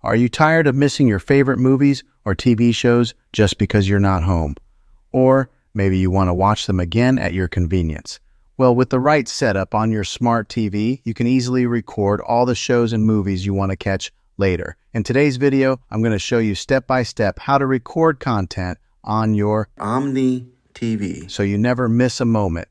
Are you tired of missing your favorite movies or TV shows just because you're not home? Or maybe you want to watch them again at your convenience. Well, with the right setup on your smart TV, you can easily record all the shows and movies you want to catch later. In today's video, I'm going to show you step-by-step how to record content on your Omni TV so you never miss a moment.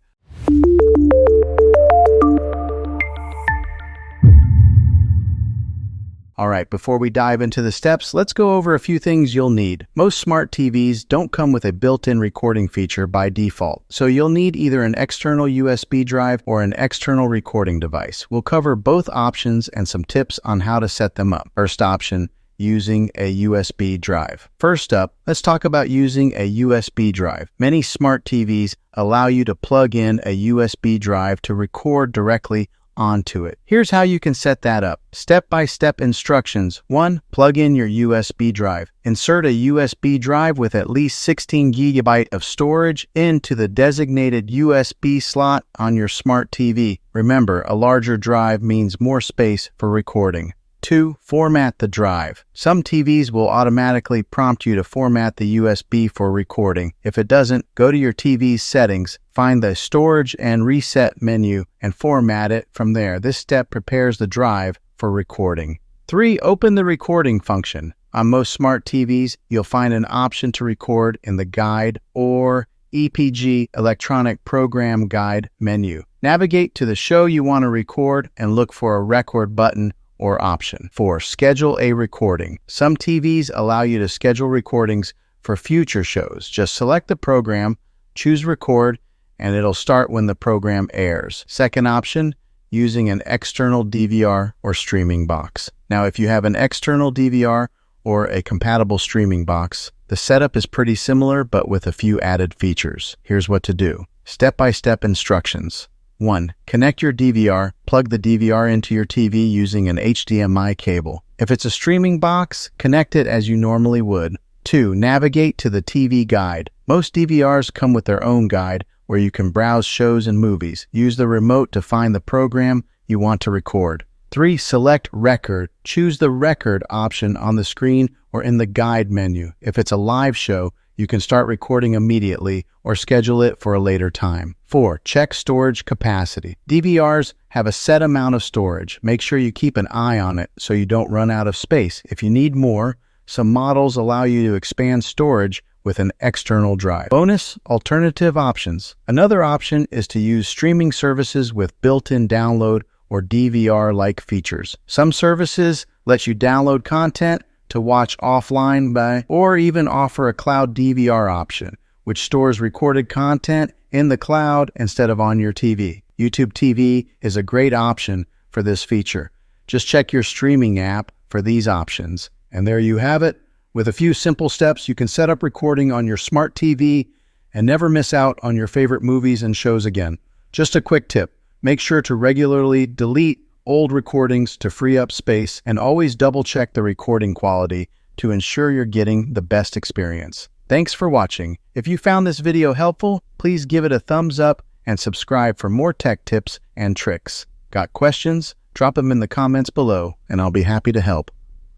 All right, before we dive into the steps, let's go over a few things you'll need. Most smart TVs don't come with a built-in recording feature by default, so you'll need either an external USB drive or an external recording device. We'll cover both options and some tips on how to set them up. First option, using a USB drive. First up, let's talk about using a USB drive. Many smart TVs allow you to plug in a USB drive to record directly onto it. Here's how you can set that up. Step-by-step instructions. 1. Plug in your USB drive. Insert a USB drive with at least 16 GB of storage into the designated USB slot on your smart TV. Remember, a larger drive means more space for recording. 2. Format the drive. Some TVs will automatically prompt you to format the USB for recording. If it doesn't, go to your TV's settings, find the Storage and Reset menu, and format it from there. This step prepares the drive for recording. 3. Open the recording function. On most smart TVs, you'll find an option to record in the Guide or EPG Electronic Program Guide menu. Navigate to the show you want to record and look for a record button or option. 4. Schedule a recording. Some TVs allow you to schedule recordings for future shows. Just select the program, choose record, and it'll start when the program airs. Second option, using an external DVR or streaming box. Now, if you have an external DVR or a compatible streaming box, the setup is pretty similar, but with a few added features. Here's what to do. Step-by-step instructions. 1. Connect your DVR. Plug the DVR into your TV using an HDMI cable. If it's a streaming box, connect it as you normally would. 2. Navigate to the TV guide. Most DVRs come with their own guide where you can browse shows and movies. Use the remote to find the program you want to record. 3. Select record. Choose the record option on the screen or in the guide menu. If it's a live show, you can start recording immediately or schedule it for a later time. 4. Check storage capacity. DVRs have a set amount of storage. Make sure you keep an eye on it so you don't run out of space. If you need more, some models allow you to expand storage with an external drive. Bonus alternative options. Another option is to use streaming services with built-in download or DVR-like features. Some services let you download content to watch offline or even offer a cloud DVR option, which stores recorded content in the cloud instead of on your TV. YouTube TV is a great option for this feature. Just check your streaming app for these options. And there you have it. With a few simple steps, you can set up recording on your smart TV and never miss out on your favorite movies and shows again. Just a quick tip. Make sure to regularly delete old recordings to free up space, and always double-check the recording quality to ensure you're getting the best experience. Thanks for watching. If you found this video helpful, please give it a thumbs up and subscribe for more tech tips and tricks. Got questions? Drop them in the comments below, and I'll be happy to help.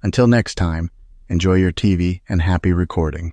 Until next time, enjoy your TV and happy recording.